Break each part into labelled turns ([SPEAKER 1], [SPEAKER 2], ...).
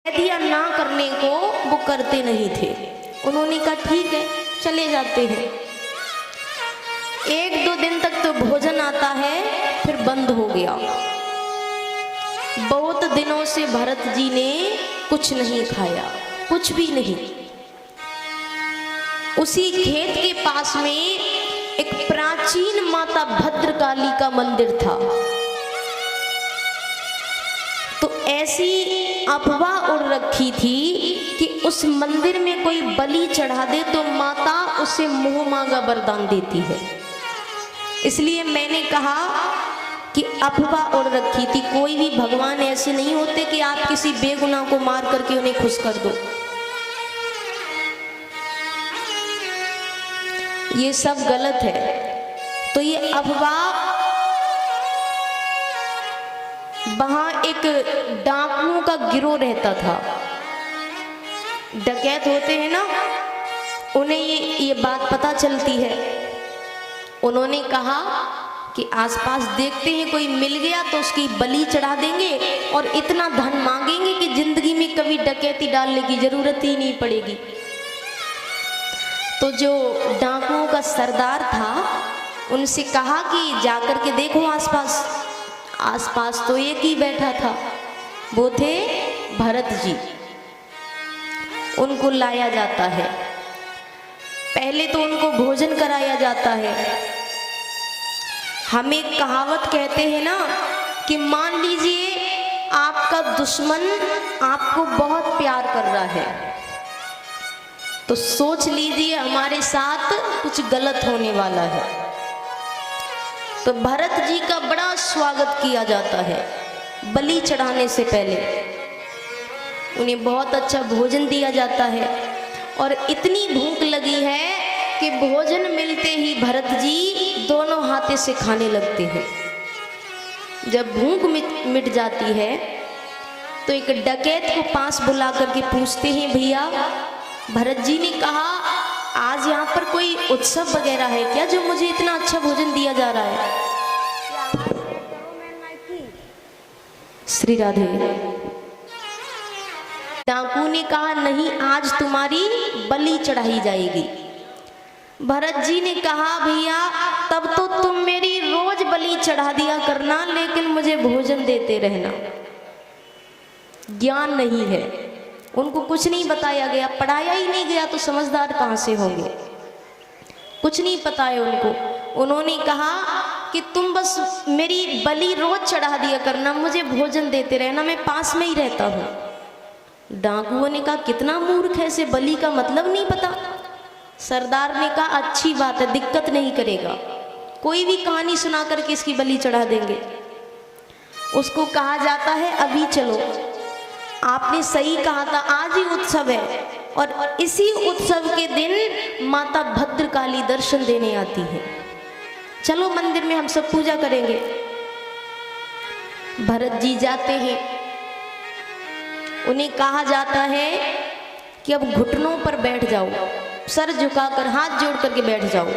[SPEAKER 1] दिया ना करने को, वो करते नहीं थे। उन्होंने कहा ठीक है चले जाते हैं। एक दो दिन तक तो भोजन आता है, फिर बंद हो गया। बहुत दिनों से भरत जी ने कुछ नहीं खाया, कुछ भी नहीं। उसी खेत के पास में एक प्राचीन माता भद्रकाली का मंदिर था। तो ऐसी अफवाह उड़ रखी थी कि उस मंदिर में कोई बलि चढ़ा दे तो माता उसे मुंह मांगा वरदान देती है। इसलिए मैंने कहा कि अफवाह उड़ रखी थी। कोई भी भगवान ऐसे नहीं होते कि आप किसी बेगुनाह को मार करके उन्हें खुश कर दो। ये सब गलत है। तो ये अफवाह, वहां एक डाकुओं का गिरोह रहता था। डकैत होते हैं ना, उन्हें ये बात पता चलती है। उन्होंने कहा कि आसपास देखते हैं कोई मिल गया तो उसकी बलि चढ़ा देंगे और इतना धन मांगेंगे कि जिंदगी में कभी डकैती डालने की जरूरत ही नहीं पड़ेगी। तो जो डाकुओं का सरदार था उनसे कहा कि जाकर के देखो आसपास। आसपास तो एक ही बैठा था, वो थे भरत जी। उनको लाया जाता है, पहले तो उनको भोजन कराया जाता है। हम एक कहावत कहते हैं ना कि मान लीजिए आपका दुश्मन आपको बहुत प्यार कर रहा है, तो सोच लीजिए हमारे साथ कुछ गलत होने वाला है। तो भरत जी का बड़ा स्वागत किया जाता है। बलि चढ़ाने से पहले उन्हें बहुत अच्छा भोजन दिया जाता है। और इतनी भूख लगी है कि भोजन मिलते ही भरत जी दोनों हाथे से खाने लगते हैं। जब भूख मिट जाती है तो एक डकैत को पास बुला करके पूछते हैं, भैया भरत जी ने कहा आज यहाँ पर कोई उत्सव वगैरह है क्या, जो मुझे इतना अच्छा भोजन दिया जा रहा है? श्री राधे। डाकू ने कहा नहीं, आज तुम्हारी बलि चढ़ाई जाएगी। भरत जी ने कहा भैया तब तो तुम मेरी रोज बलि चढ़ा दिया करना, लेकिन मुझे भोजन देते रहना। ज्ञान नहीं है, उनको कुछ नहीं बताया गया, पढ़ाया ही नहीं गया, तो समझदार कहाँ से होंगे? कुछ नहीं पता है उनको। उन्होंने कहा कि तुम बस मेरी बलि रोज चढ़ा दिया करना, मुझे भोजन देते रहना, मैं पास में ही रहता हूँ। डाकुओं ने कहा कितना मूर्ख है, इसे बलि का मतलब नहीं पता। सरदार ने कहा अच्छी बात है, दिक्कत नहीं करेगा, कोई भी कहानी सुना करके इसकी बलि चढ़ा देंगे। उसको कहा जाता है अभी चलो, आपने सही कहा था, आज ही उत्सव है और इसी उत्सव के दिन माता भद्रकाली दर्शन देने आती है। चलो मंदिर में हम सब पूजा करेंगे। भरत जी जाते हैं। उन्हें कहा जाता है कि अब घुटनों पर बैठ जाओ, सर झुकाकर हाथ जोड़ करके बैठ जाओ,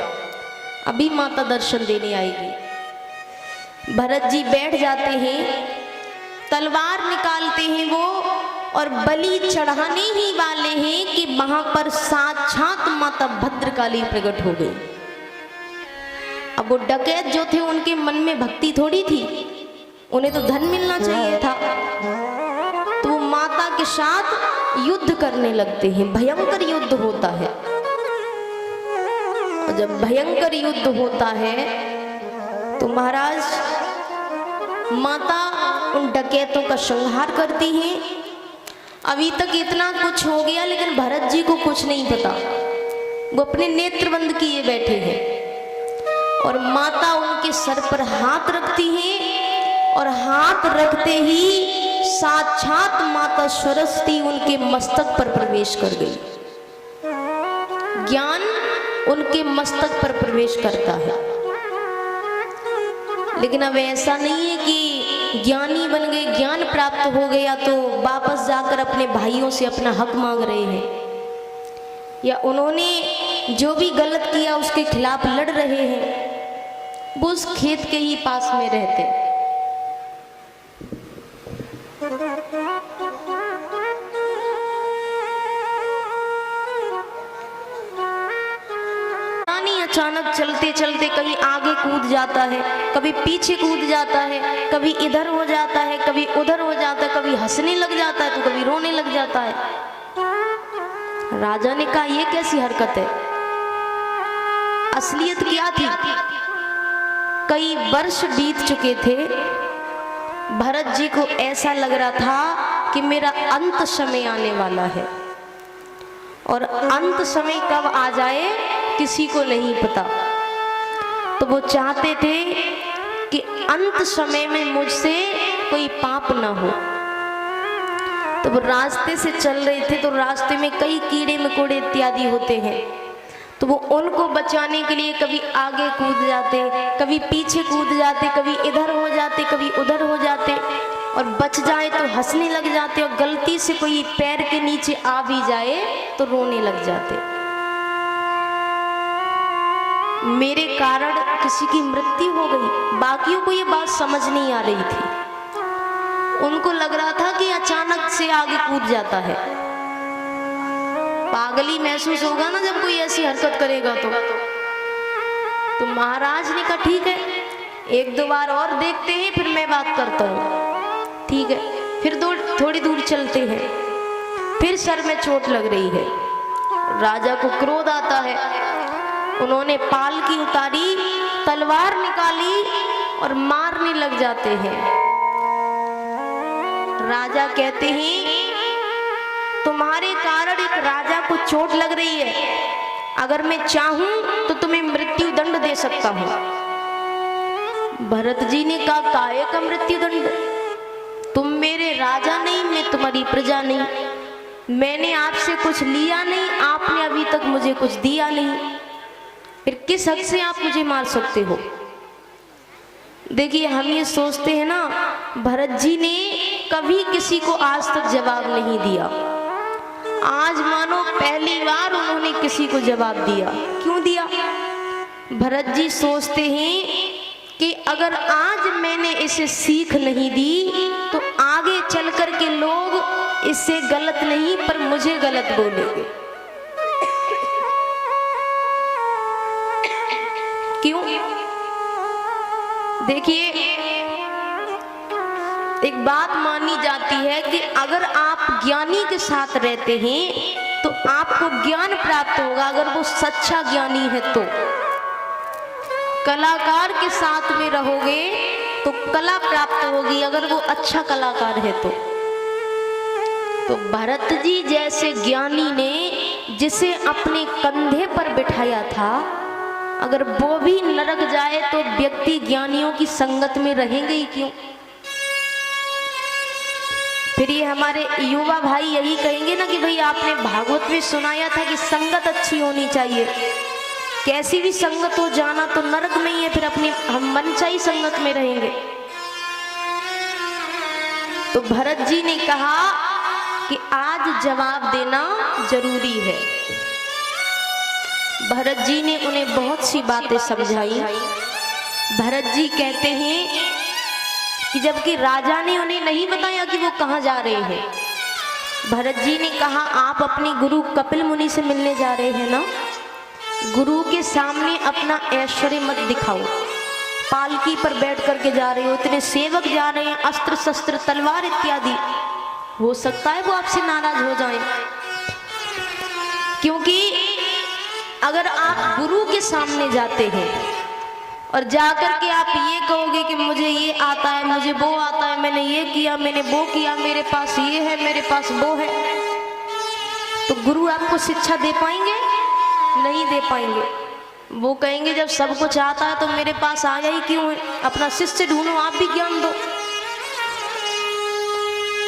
[SPEAKER 1] अभी माता दर्शन देने आएगी। भरत जी बैठ जाते हैं, तलवार निकालते हैं वो और बलि चढ़ाने ही वाले हैं कि वहां पर साक्षात माता भद्रकाली प्रकट हो गई। अब वो डकैत जो थे उनके मन में भक्ति थोड़ी थी, उन्हें तो धन मिलना चाहिए था। तो वो माता के साथ युद्ध करने लगते हैं। भयंकर युद्ध होता है। और जब भयंकर युद्ध होता है तो महाराज माता उन डकैतों का संहार करती हैं। अभी तक इतना कुछ हो गया, लेकिन भरत जी को कुछ नहीं पता। वो अपने नेत्र बंद किए बैठे हैं और माता उनके सर पर हाथ रखती हैं और हाथ रखते ही साक्षात माता सरस्वती उनके मस्तक पर प्रवेश कर गई। ज्ञान उनके मस्तक पर प्रवेश करता है। लेकिन अब ऐसा नहीं है कि ज्ञानी बन गए, ज्ञान प्राप्त हो गया तो वापस जाकर अपने भाइयों से अपना हक मांग रहे हैं, या उन्होंने जो भी गलत किया उसके खिलाफ लड़ रहे हैं। वो उस खेत के ही पास में रहते। अचानक चलते चलते कभी आगे कूद जाता है, कभी पीछे कूद जाता है, कभी इधर हो जाता है, कभी उधर हो जाता है, कभी हंसने लग जाता है तो कभी रोने लग जाता है। राजा ने कहा ये कैसी हरकत है? असलियत क्या थी? कई वर्ष बीत चुके थे, भरत जी को ऐसा लग रहा था कि मेरा अंत समय आने वाला है, और अंत समय कब आ जाए किसी को नहीं पता। तो वो चाहते थे कि अंत समय में मुझसे कोई पाप ना हो। तो वो रास्ते से चल रहे थे, तो रास्ते में कई कीड़े मकोड़े इत्यादि होते हैं, तो वो उनको बचाने के लिए कभी आगे कूद जाते, कभी पीछे कूद जाते, कभी इधर हो जाते, कभी उधर हो जाते, और बच जाए तो हंसने लग जाते, और गलती से कोई पैर के नीचे आ भी जाए तो रोने लग जाते। मेरे कारण किसी की मृत्यु हो गई। बाकियों को ये बात समझ नहीं आ रही थी, उनको लग रहा था कि अचानक से आगे कूद जाता है। पागली महसूस होगा ना जब कोई ऐसी हरकत करेगा तो महाराज ने कहा ठीक है, एक दो बार और देखते हैं, फिर मैं बात करता हूँ। ठीक है, फिर थोड़ी दूर चलते हैं, फिर सर में चोट लग रही है। राजा को क्रोध आता है, उन्होंने पालकी उतारी, तलवार निकाली और मारने लग जाते हैं। राजा कहते हैं तुम्हारे कारण एक राजा को चोट लग रही है, अगर मैं चाहूं तो तुम्हें मृत्यु दंड दे सकता हूं। भरत जी ने कहा काहे का मृत्यु दंड? तुम मेरे राजा नहीं, मैं तुम्हारी प्रजा नहीं, मैंने आपसे कुछ लिया नहीं, आपने अभी तक मुझे कुछ दिया नहीं, फिर किस हक से आप मुझे मार सकते हो? देखिए, हम ये सोचते हैं ना, भरत जी ने कभी किसी को आज तक जवाब नहीं दिया। आज मानो पहली बार उन्होंने किसी को जवाब दिया। क्यों दिया? भरत जी सोचते हैं कि अगर आज मैंने इसे सीख नहीं दी तो आगे चल कर के लोग इससे गलत नहीं पर मुझे गलत बोलेंगे। क्यों? देखिए, एक बात मानी जाती है कि अगर आप ज्ञानी के साथ रहते हैं तो आपको ज्ञान प्राप्त होगा, अगर वो सच्चा ज्ञानी है तो। कलाकार के साथ में रहोगे तो कला प्राप्त होगी, अगर वो अच्छा कलाकार है तो भरत जी जैसे ज्ञानी ने जिसे अपने कंधे पर बिठाया था, अगर वो भी नरक जाए तो व्यक्ति ज्ञानियों की संगत में रहेंगे ही क्यों? फिर ये हमारे युवा भाई यही कहेंगे ना कि भाई आपने भागवत में सुनाया था कि संगत अच्छी होनी चाहिए, कैसी भी संगत हो, जाना तो नरक में ही है, फिर अपनी हम मनचाही संगत में रहेंगे। तो भरत जी ने कहा कि आज जवाब देना जरूरी है। भरत जी ने उन्हें बहुत सी बातें समझाई। भरत जी कहते हैं कि जबकि राजा ने उन्हें नहीं बताया कि वो कहाँ जा रहे हैं, भरत जी ने कहा आप अपने गुरु कपिल मुनि से मिलने जा रहे हैं ना, गुरु के सामने अपना ऐश्वर्य मत दिखाओ, पालकी पर बैठ करके जा रहे हो, इतने सेवक जा रहे हैं, अस्त्र शस्त्र तलवार इत्यादि, हो सकता है वो आपसे नाराज हो जाएं। क्योंकि अगर आप गुरु के सामने जाते हैं और जाकर के आप ये कहोगे कि मुझे ये आता है, मुझे वो आता है, मैंने ये किया, मैंने वो किया, मेरे पास ये है, मेरे पास वो है, तो गुरु आपको शिक्षा दे पाएंगे? नहीं दे पाएंगे। वो कहेंगे जब सब कुछ आता है तो मेरे पास आया ही क्यों है, अपना शिष्य ढूंढो, आप भी ज्ञान दो।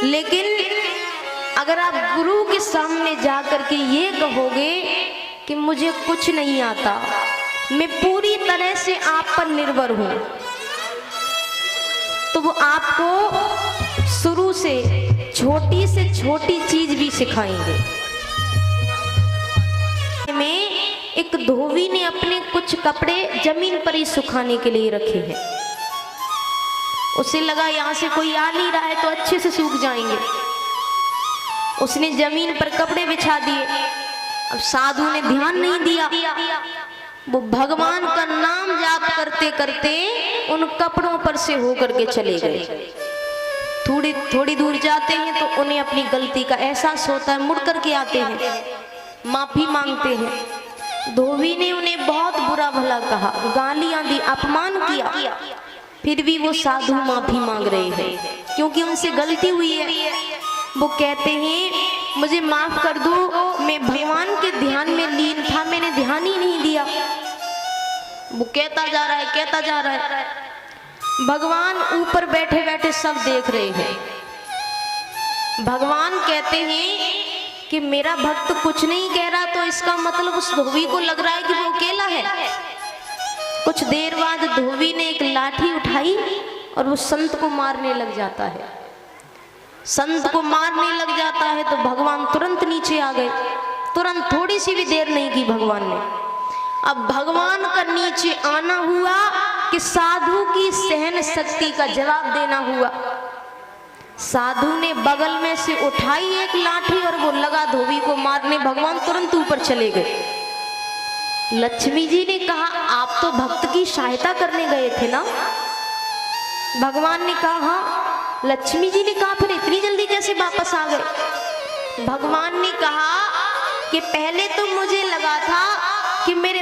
[SPEAKER 1] लेकिन अगर आप गुरु के सामने जाकर के ये कहोगे कि मुझे कुछ नहीं आता, मैं पूरी तरह से आप पर निर्भर हूं, तो वो आपको शुरू से छोटी चीज भी सिखाएंगे। में एक धोबी ने अपने कुछ कपड़े जमीन पर ही सुखाने के लिए रखे हैं। उसे लगा यहाँ से कोई आ नहीं रहा है तो अच्छे से सूख जाएंगे। उसने जमीन पर कपड़े बिछा दिए। अब साधु ने ध्यान नहीं दिया, वो भगवान का नाम जाप करते करते उन कपड़ों पर से होकर के चले गए। थोड़ी दूर जाते हैं तो उन्हें अपनी गलती का एहसास होता है, मुड़ करके आते हैं, माफी मांगते हैं। धोबी ने उन्हें बहुत बुरा भला कहा, गालियां दी, अपमान किया, फिर भी वो साधु माफी मांग रहे हैं क्योंकि उनसे गलती हुई है। वो कहते हैं मुझे माफ कर दो, मैं भगवान के ध्यान में लीन था, मैंने ध्यान ही नहीं दिया। वो कहता जा रहा है, कहता जा रहा है। भगवान ऊपर बैठे बैठे सब देख रहे हैं। भगवान कहते हैं कि मेरा भक्त कुछ नहीं कह रहा, तो इसका मतलब उस धोबी को लग रहा है कि वो अकेला है। कुछ देर बाद धोबी ने एक लाठी उठाई और वो संत को मारने लग जाता है। संत को मारने लग जाता है तो भगवान तुरंत नीचे आ गए, तुरंत, थोड़ी सी भी देर नहीं की भगवान ने। अब भगवान का नीचे आना हुआ कि साधु की सहन शक्ति का जवाब देना हुआ। साधु ने बगल में से उठाई एक लाठी और वो लगा धोबी को मारने। भगवान तुरंत ऊपर चले गए। लक्ष्मी जी ने कहा आप तो भक्त की सहायता करने गए थे ना। भगवान ने कहा हाँ। लक्ष्मी जी ने कहा फिर इतनी जल्दी कैसे वापस आ गए। भगवान ने कहा कि पहले तो मुझे लगा था कि मेरे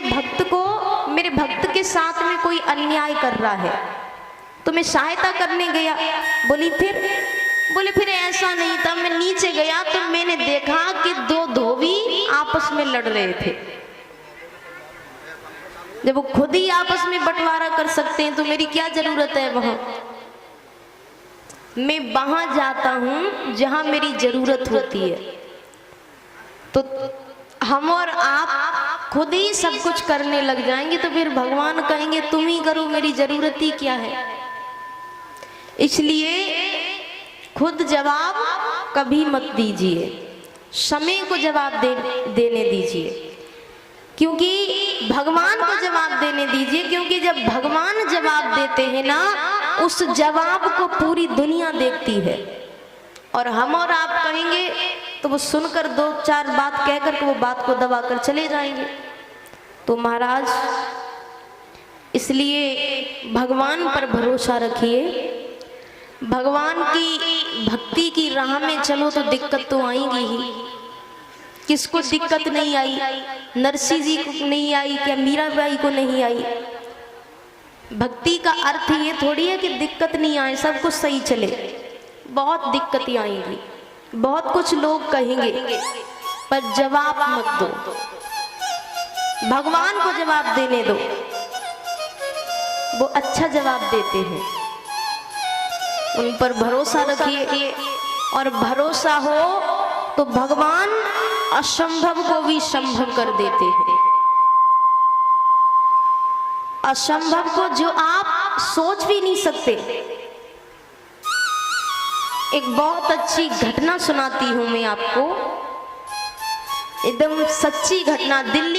[SPEAKER 1] भक्त के साथ में कोई अन्याय कर रहा है, तो मैं सहायता करने गया। बोले फिर ऐसा नहीं था, मैं नीचे गया तो मैंने देखा कि दो धोबी आपस में लड़ रहे थे। जब वो खुद ही आपस में बंटवारा कर सकते हैं तो मेरी क्या जरूरत है वहां। मैं वहां जाता हूं जहां मेरी जरूरत होती है। तो हम और आप खुद ही सब कुछ करने लग जाएंगे तो फिर भगवान कहेंगे तुम ही करो, मेरी जरूरत ही क्या है। इसलिए खुद जवाब कभी मत दीजिए, समय को जवाब देने दीजिए, क्योंकि भगवान को जवाब देने दीजिए। क्योंकि जब भगवान जवाब देते हैं ना, उस जवाब को पूरी दुनिया देखती है। और हम और आप कहेंगे तो वो सुनकर दो चार बात कहकर के वो बात को दबा कर चले जाएंगे। तो महाराज इसलिए भगवान पर भरोसा रखिए। भगवान की भक्ति की राह में चलो तो दिक्कत तो आएगी ही। किसको दिक्कत नहीं आई? नरसिंह जी को नहीं आई, क्या मीराबाई को नहीं आई? भक्ति का अर्थ ये थोड़ी है कि दिक्कत नहीं आए, सब कुछ सही चले। बहुत दिक्कतें आएंगी, बहुत कुछ लोग कहेंगे, पर जवाब मत दो, भगवान को जवाब देने दो। वो अच्छा जवाब देते हैं, उन पर भरोसा रखिए। और भरोसा हो तो भगवान असंभव को भी संभव कर देते हैं। असंभव को जो आप सोच भी नहीं सकते। एक बहुत अच्छी घटना सुनाती हूं मैं आपको, एकदम सच्ची घटना। दिल्ली